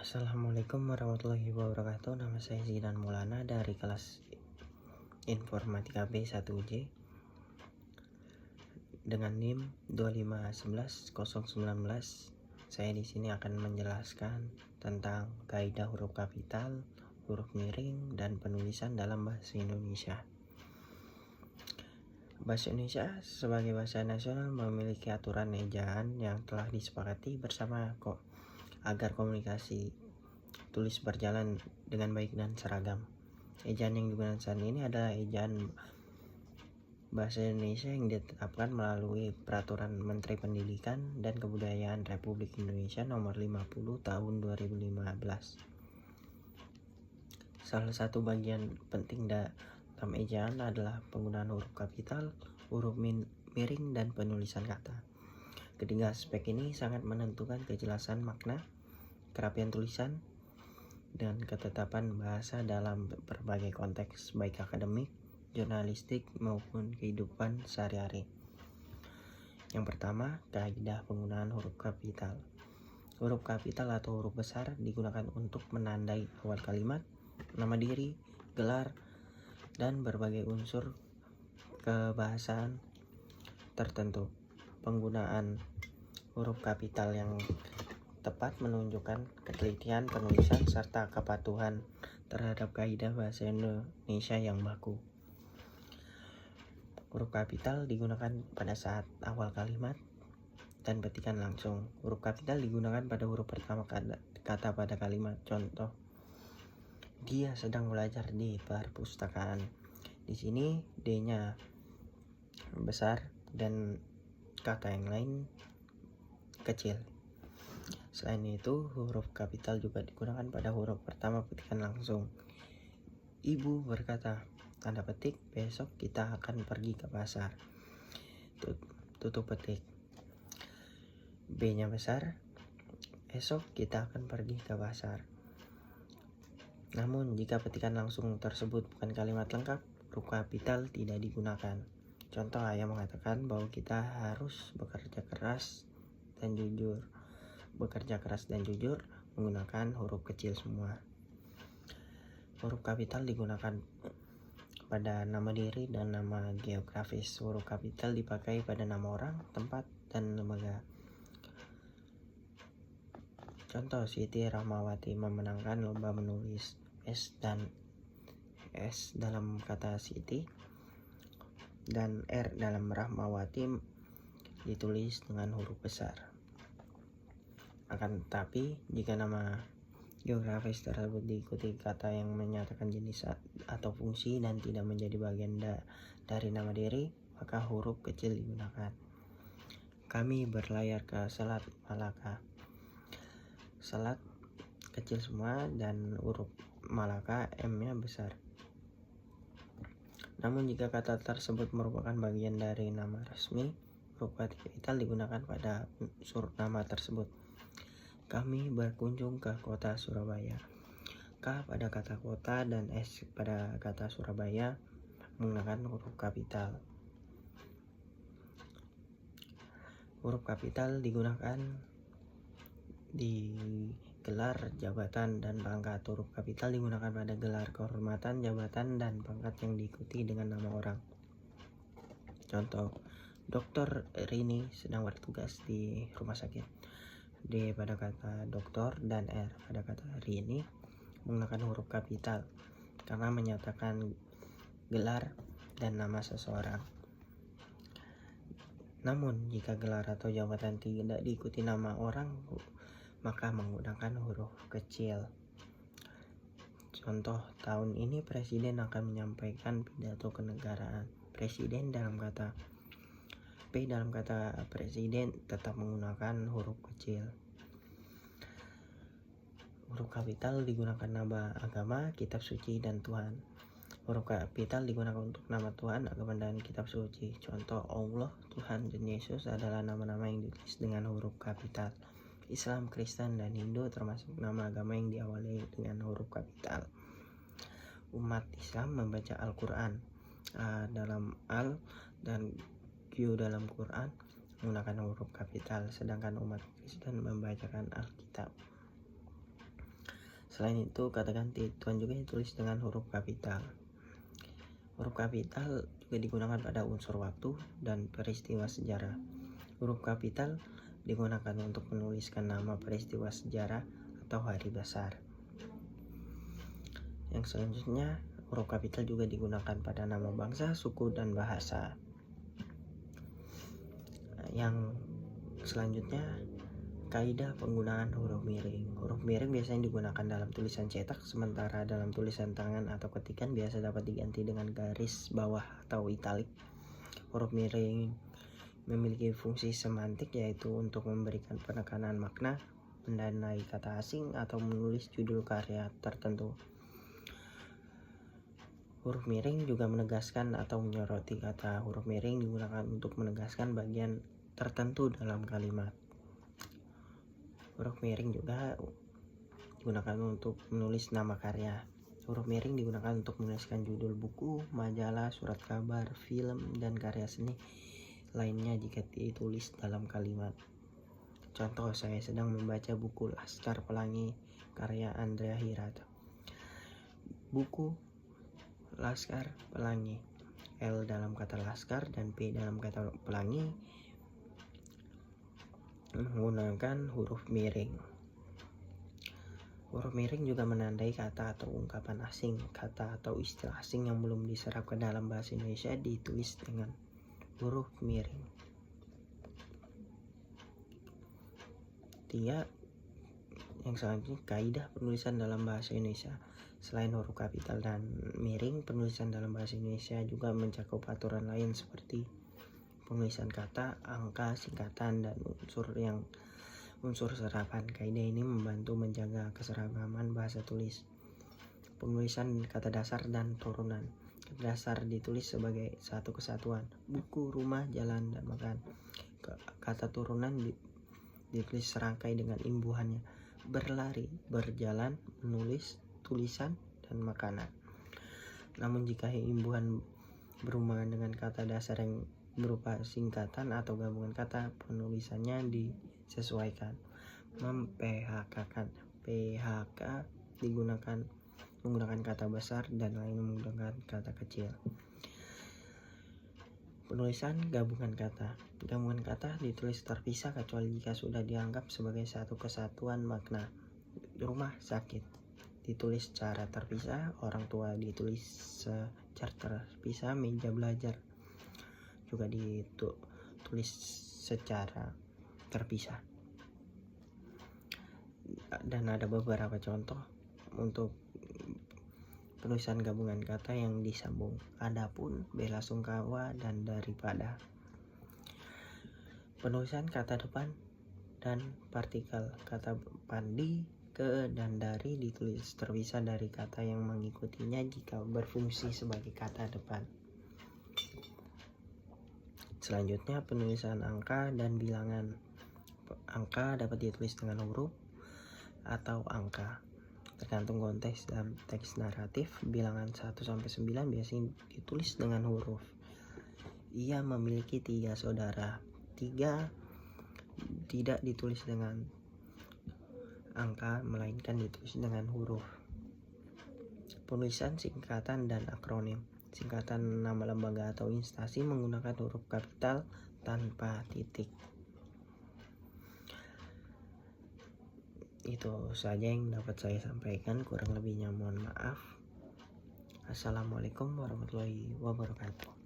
Assalamualaikum warahmatullahi wabarakatuh. Nama saya Zidan Maulana dari kelas Informatika B1J dengan NIM 2511019. Saya di sini akan menjelaskan tentang kaidah huruf kapital, huruf miring, dan penulisan dalam bahasa Indonesia. Bahasa Indonesia sebagai bahasa nasional memiliki aturan ejaan yang telah disepakati bersama agar komunikasi tulis berjalan dengan baik dan seragam. Ejaan yang digunakan saat ini adalah ejaan bahasa Indonesia yang ditetapkan melalui Peraturan Menteri Pendidikan dan Kebudayaan Republik Indonesia Nomor 50 Tahun 2015. Salah satu bagian penting dalam ejaan adalah penggunaan huruf kapital, huruf miring, dan penulisan kata. Ketiga aspek ini sangat menentukan kejelasan makna, kerapian tulisan, dan ketetapan bahasa dalam berbagai konteks baik akademik, jurnalistik, maupun kehidupan sehari-hari. Yang pertama, kaidah penggunaan huruf kapital. Huruf kapital atau huruf besar digunakan untuk menandai awal kalimat, nama diri, gelar, dan berbagai unsur kebahasaan tertentu. Penggunaan huruf kapital yang tepat menunjukkan ketelitian penulisan serta kepatuhan terhadap kaidah bahasa Indonesia yang baku. Huruf kapital digunakan pada saat awal kalimat dan petikan langsung. Huruf kapital digunakan pada huruf pertama kata pada kalimat. Contoh, dia sedang belajar di perpustakaan. Di sini D-nya besar dan kata yang lain kecil. Selain itu, huruf kapital juga digunakan pada huruf pertama petikan langsung. Ibu berkata, tanda petik, besok kita akan pergi ke pasar. Tutup petik. B-nya besar, esok kita akan pergi ke pasar. Namun, jika petikan langsung tersebut bukan kalimat lengkap, huruf kapital tidak digunakan. Contoh, ayah mengatakan bahwa kita harus bekerja keras dan jujur menggunakan huruf kecil semua. Huruf kapital digunakan pada nama diri dan nama geografis. Huruf kapital dipakai pada nama orang, tempat, dan lembaga. Contoh, Siti Rahmawati memenangkan lomba menulis. S dalam kata Siti dan R dalam Rahmawati ditulis dengan huruf besar. Akan tetapi, jika nama geografis tersebut diikuti kata yang menyatakan jenis atau fungsi dan tidak menjadi bagian dari nama diri, maka huruf kecil digunakan. Kami berlayar ke Selat Malaka. Selat kecil semua dan huruf Malaka M-nya besar. Namun jika kata tersebut merupakan bagian dari nama resmi, huruf kapital digunakan pada unsur nama tersebut. Kami berkunjung ke kota Surabaya. K pada kata kota dan S pada kata Surabaya menggunakan huruf kapital. Huruf kapital digunakan di gelar, jabatan, dan pangkat. Huruf kapital digunakan pada gelar, kehormatan, jabatan, dan pangkat yang diikuti dengan nama orang. Contoh, Dr. Rini sedang bertugas di rumah sakit. D pada kata dokter dan R pada kata Rini menggunakan huruf kapital karena menyatakan gelar dan nama seseorang. Namun jika gelar atau jabatan tidak diikuti nama orang, maka menggunakan huruf kecil. Contoh, tahun ini presiden akan menyampaikan pidato kenegaraan. Presiden dalam kata P dalam kata presiden tetap menggunakan huruf kecil. Huruf kapital digunakan nama agama, kitab suci, dan Tuhan. Huruf kapital digunakan untuk nama Tuhan, agama, dan kitab suci. Contoh, Allah, Tuhan, dan Yesus adalah nama-nama yang ditulis dengan huruf kapital. Islam, Kristen, dan Hindu termasuk nama agama yang diawali dengan huruf kapital. Umat Islam membaca Al-Quran dalam Al dan Q dalam Quran menggunakan huruf kapital, sedangkan umat Kristen membacakan Alkitab. Selain itu, kata ganti Tuhan juga ditulis dengan huruf kapital. Huruf kapital juga digunakan pada unsur waktu dan peristiwa sejarah. Huruf kapital digunakan untuk menuliskan nama peristiwa sejarah atau hari besar. Yang selanjutnya, huruf kapital juga digunakan pada nama bangsa, suku, dan bahasa. Yang selanjutnya, kaidah penggunaan huruf miring. Huruf miring biasanya digunakan dalam tulisan cetak, sementara dalam tulisan tangan atau ketikan biasa dapat diganti dengan garis bawah atau italik. Huruf miring memiliki fungsi semantik, yaitu untuk memberikan penekanan makna, mendanai kata asing, atau menulis judul karya tertentu. Huruf miring juga menegaskan atau menyoroti kata. Huruf miring digunakan untuk menegaskan bagian tertentu dalam kalimat. Huruf miring juga digunakan untuk menulis nama karya. Huruf miring digunakan untuk menuliskan judul buku, majalah, surat kabar, film, dan karya seni lainnya jika ditulis dalam kalimat. Contoh, saya sedang membaca buku Laskar Pelangi karya Andrea Hirata. Buku Laskar Pelangi, L dalam kata laskar dan P dalam kata pelangi menggunakan huruf miring. Huruf miring juga menandai kata atau ungkapan asing. Kata atau istilah asing yang belum diserap ke dalam bahasa Indonesia ditulis dengan huruf miring. 3. Yang selanjutnya, kaidah penulisan dalam bahasa Indonesia. Selain huruf kapital dan miring, penulisan dalam bahasa Indonesia juga mencakup aturan lain seperti penulisan kata, angka, singkatan, dan unsur serapan. Kaidah ini membantu menjaga keseragaman bahasa tulis. Penulisan kata dasar dan turunan. Kata dasar ditulis sebagai satu kesatuan: buku, rumah, jalan, dan makan. Kata turunan ditulis serangkai dengan imbuhannya: berlari, berjalan, menulis, tulisan, dan makanan. Namun jika imbuhan berhubungan dengan kata dasar yang berupa singkatan atau gabungan kata, penulisannya disesuaikan. Mem-PHK-kan. PHK menggunakan kata besar dan lain menggunakan kata kecil. Penulisan gabungan kata. Gabungan kata ditulis terpisah kecuali jika sudah dianggap sebagai satu kesatuan makna. Rumah sakit ditulis secara terpisah, orang tua ditulis secara terpisah, meja belajar juga ditulis secara terpisah. Dan ada beberapa contoh untuk penulisan gabungan kata yang disambung: adapun, bela sungkawa, dan daripada. Penulisan kata depan dan partikel. Kata pandi, ke, dan dari ditulis terpisah dari kata yang mengikutinya jika berfungsi sebagai kata depan. Selanjutnya, penulisan angka dan bilangan. Angka dapat ditulis dengan huruf atau angka, tergantung konteks dalam teks naratif. Bilangan 1-9 biasanya ditulis dengan huruf. Ia memiliki 3 saudara. 3 tidak ditulis dengan angka, melainkan ditulis dengan huruf. Penulisan singkatan dan akronim. Singkatan nama lembaga atau instansi menggunakan huruf kapital tanpa titik. Itu saja yang dapat saya sampaikan, kurang lebihnya mohon maaf. Assalamualaikum warahmatullahi wabarakatuh.